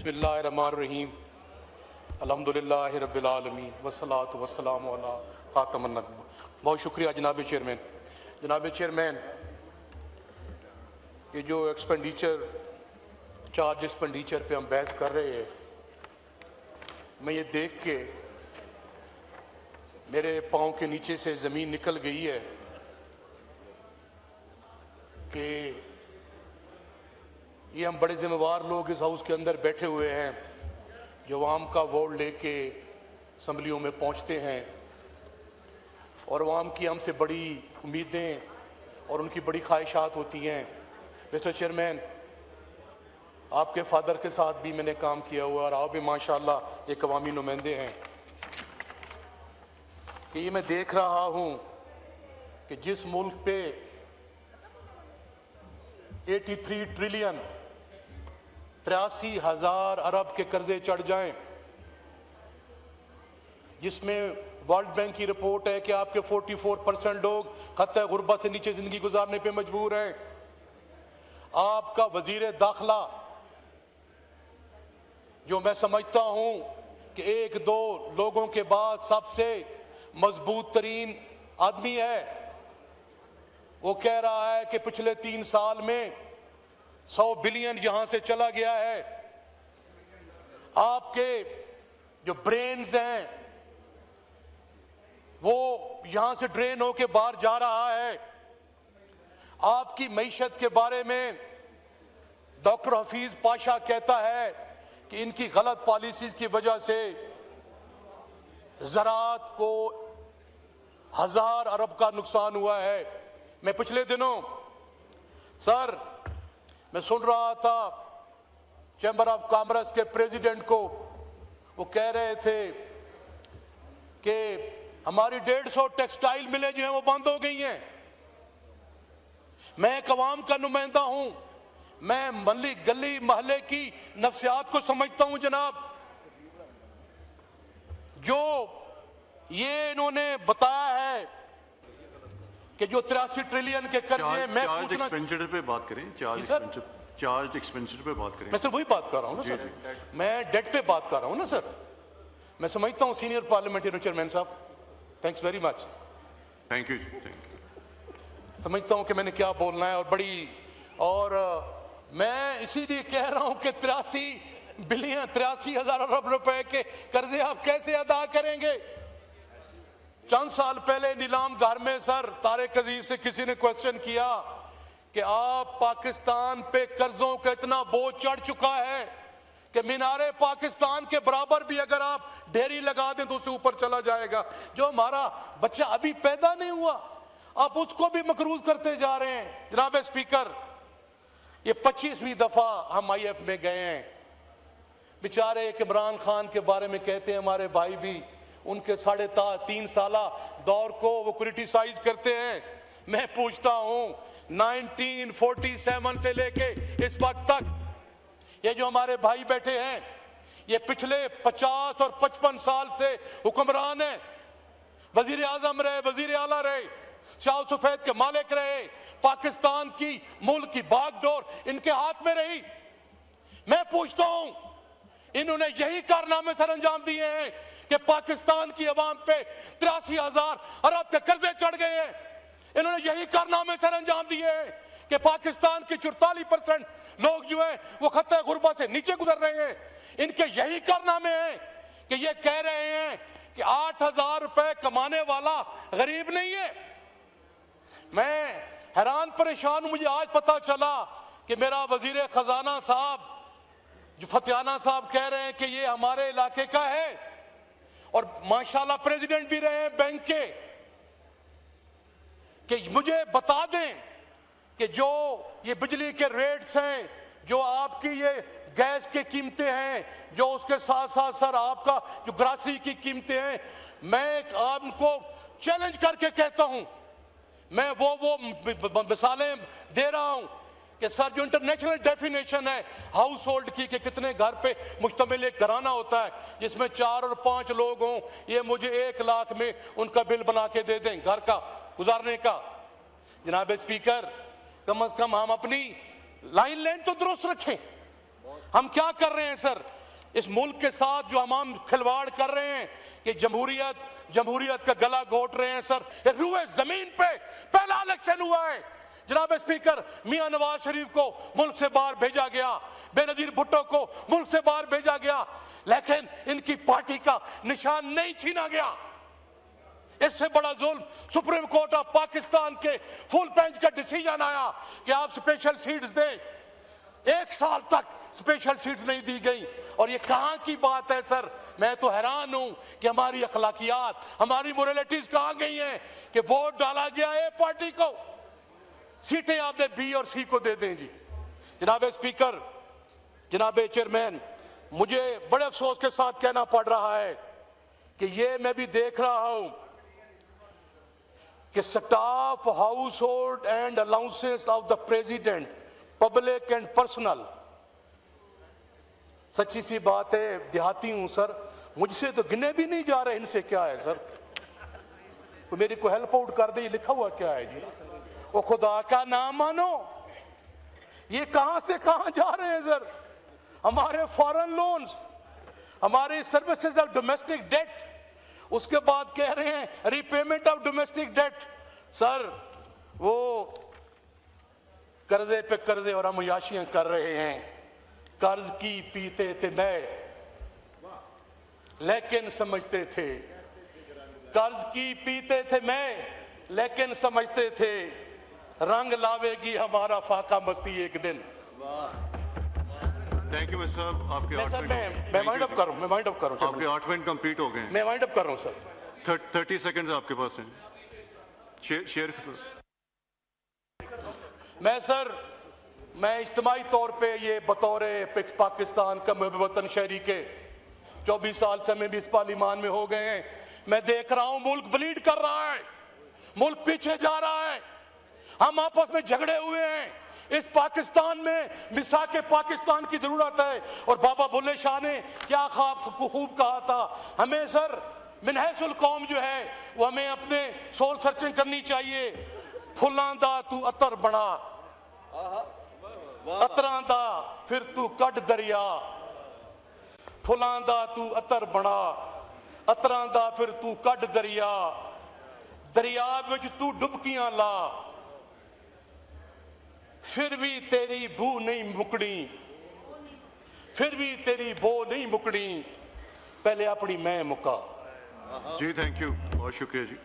बिस्मिल्लाहिर्रहमानिर्रहीम अल्हम्दुलिल्लाहि रब्बिल आलमीन वस्सलातु वस्सलामु अला खातमुन नबिय्यीन। बहुत शुक्रिया जनाब चेयरमैन। ये जो चार्ज एक्सपेंडिचर पे हम बहस कर रहे हैं, मैं ये देख के मेरे पाँव के नीचे से ज़मीन निकल गई है कि ये हम बड़े जिम्मेवार लोग इस हाउस के अंदर बैठे हुए हैं जो अवाम का वोट लेके असम्बलियों में पहुंचते हैं और अवाम की हमसे बड़ी उम्मीदें और उनकी बड़ी ख्वाहिशात होती हैं। मिस्टर चेयरमैन, आपके फादर के साथ भी मैंने काम किया हुआ और आप भी माशाल्लाह एक अवामी नुमाइंदे हैं कि ये मैं देख रहा हूँ कि जिस मुल्क पे 83 ट्रिलियन 83,000 अरब के कर्जे चढ़ जाएं, जिसमें वर्ल्ड बैंक की रिपोर्ट है कि आपके 44% लोग खत्ता गुर्बत से नीचे जिंदगी गुजारने पे मजबूर हैं। आपका वजीर दाखिला, जो मैं समझता हूं कि एक दो लोगों के बाद सबसे मजबूत तरीन आदमी है, वो कह रहा है कि पिछले 3 साल में 100 बिलियन यहां से चला गया है। आपके जो ब्रेन्स हैं वो यहां से ड्रेन होके बाहर जा रहा है। आपकी मईशत के बारे में डॉक्टर हफीज पाशा कहता है कि इनकी गलत पॉलिसीज की वजह से ज़राअत को 1000 अरब का नुकसान हुआ है। मैं पिछले दिनों सर मैं सुन रहा था चैम्बर ऑफ कॉमर्स के प्रेसिडेंट को, वो कह रहे थे कि हमारी 150 टेक्सटाइल मिलें जो हैं वो बंद हो गई हैं। मैं एक अवाम का नुमाइंदा हूं, मैं गली महल्ले की नफ्सियात को समझता हूं जनाब। जो ये इन्होंने बताया है कि जो 83 ट्रिलियन के कर्जे, मैं चार्ज एक्सपेंडिचर पे बात करें, चार्ज एक्सपेंडिचर पे बात करें। मैं सर वही बात कर रहा हूं ना सर, मैं डेट पे बात कर रहा हूं ना सर। मैं समझता हूं सीनियर पार्लियामेंटेरियन चेयरमैन साहब, thanks very much, thank you. समझता हूं कि मैंने क्या बोलना है और मैं इसीलिए कह रहा हूं कि 83,000 अरब रुपए के कर्जे आप कैसे अदा करेंगे। चंद साल पहले नीलाम घर में सर तारिक अजीज से किसी ने क्वेश्चन किया कि आप पाकिस्तान पे कर्जों का इतना बोझ चढ़ चुका है कि मीनारे पाकिस्तान के बराबर भी अगर आप ढेरी लगा दें तो उससे ऊपर चला जाएगा। जो हमारा बच्चा अभी पैदा नहीं हुआ आप उसको भी मकरूज करते जा रहे हैं। जनाब स्पीकर, ये 25वीं दफा हम IF में गए हैं। बेचारे एक इमरान खान के बारे में कहते हैं हमारे भाई भी, उनके 3.5 साला दौर को वो क्रिटिसाइज करते हैं। मैं पूछता हूं 1947 से लेके इस वक्त तक ये जो हमारे भाई बैठे हैं, ये पिछले 50 और 55 साल से हुक्मरान है, वजीर आजम रहे, वजीर आला रहे, शाह सफेद के मालिक रहे, पाकिस्तान की मुल्क की बागडोर इनके हाथ में रही। मैं पूछता हूं इन्होंने यही कारनामे सर अंजाम दिए हैं कि पाकिस्तान की अवाम पे 83,000 अरब के कर्जे चढ़ गए हैं। इन्होंने यही कारनामे सर अंजाम दिए हैं कि पाकिस्तान के 44% लोग जो है वो खत्ता गुर्बत से नीचे गुजर रहे हैं। इनके यही कारनामे हैं कि ये कह रहे हैं कि 8,000 रुपए कमाने वाला गरीब नहीं है। मैं हैरान परेशान हूं, मुझे आज पता चला कि मेरा वजीर खजाना साहब जो फतियाना साहब कह रहे हैं कि ये हमारे इलाके का है और माशाल्लाह प्रेसिडेंट भी रहे हैं बैंक के, कि मुझे बता दें कि जो ये बिजली के रेट्स हैं, जो आपकी ये गैस की कीमतें हैं, जो उसके साथ साथ सर आपका जो ग्रासरी की कीमतें हैं, मैं आपको चैलेंज करके कहता हूं, मैं वो मिसालें दे रहा हूं कि सर जो इंटरनेशनल डेफिनेशन है हाउस होल्ड की कि कितने घर पे मुश्तमिल एक घराना होता है जिसमें 4 और 5 लोग हों, ये मुझे 1 लाख में उनका बिल बना के दे दें घर का गुजारने का। जनाब स्पीकर, कम से कम हम अपनी लाइन तो दुरुस्त रखें। हम क्या कर रहे हैं सर, इस मुल्क के साथ जो हम खिलवाड़ कर रहे हैं कि जमहूरियत का गला घोट रहे हैं सर। ये रूए जमीन पे पहला इलेक्शन हुआ है। जनाब स्पीकर, मियां नवाज शरीफ को मुल्क से बाहर भेजा गया, बेनजीर भुट्टो को मुल्क से बाहर भेजा गया, लेकिन इनकी पार्टी का निशान नहीं छीना गया। इससे बड़ा जुल्म सुप्रीम कोर्ट ऑफ पाकिस्तान के फुल बेंच का डिसीजन आया कि आप स्पेशल सीट्स दें। 1 साल तक स्पेशल सीट्स नहीं दी गई। और ये कहां की बात है सर? मैं तो हैरान हूं कि हमारी अखलाकियात, हमारी मोरालिटीज कहां गई हैं कि वोट डाला गया ए पार्टी को, सीटें आपने बी और सी को दे दें जी। जनाब स्पीकर, जनाब चेयरमैन, मुझे बड़े अफसोस के साथ कहना पड़ रहा है कि ये मैं भी देख रहा हूं कि staff, house hold and allowances of the president, public and personal, सच्ची सी बात है, देहाती हूं सर, मुझसे तो गिने भी नहीं जा रहे। इनसे क्या है सर? तो मेरी को हेल्प आउट कर दे। लिखा हुआ क्या है जी? वो खुदा का नाम मानो, ये कहां से कहां जा रहे हैं सर? हमारे फॉरेन लोन्स, हमारे सर्विसेज ऑफ डोमेस्टिक डेट, उसके बाद कह रहे हैं repayment of domestic debt. Sir वो कर्जे पे कर्जे और हम याशियां कर रहे हैं। कर्ज की पीते थे मैं, लेकिन समझते थे, कर्ज की पीते थे मैं, लेकिन समझते थे रंग लावेगी हमारा फाका मस्ती एक दिन। थैंक यू मिस्टर साहब, आपके 8 मिनट। मैं वाइंड अप करूं, मैं वाइंड अप करूं। आपके 8 मिनट कंप्लीट हो गए हैं। मैं वाइंड अप कर रहा हूं सर। 30 सेकंड्स आपके पास हैं। शेयर मैं इज्तिमाई तौर पे ये बतौर पाकिस्तान का वतन शहरी के 24 साल से मैं भी इस पार्लिमान में हो गए हैं। मैं देख रहा हूं मुल्क ब्लीड कर रहा है, मुल्क पीछे जा रहा है, हम आपस में झगड़े हुए हैं। इस पाकिस्तान में मिसाके पाकिस्तान की जरूरत है। और बाबा बुल्ले शाह ने क्या खूब कहा था, हमें सर मिनहसुल कौम जो है वो हमें अपने सोल सर्चिंग करनी चाहिए। फुलांदा तू अतर बना, अतरांदा फिर तू कट दरिया, फुलांदा तू अतर बना, अतरांदा फिर तू कट दरिया, दरिया विच तू डुबकियां ला, फिर भी तेरी बू नहीं मुकनी, फिर भी तेरी बो नहीं मुकनी, पहले अपनी मैं मुका। जी थैंक यू, बहुत शुक्रिया जी।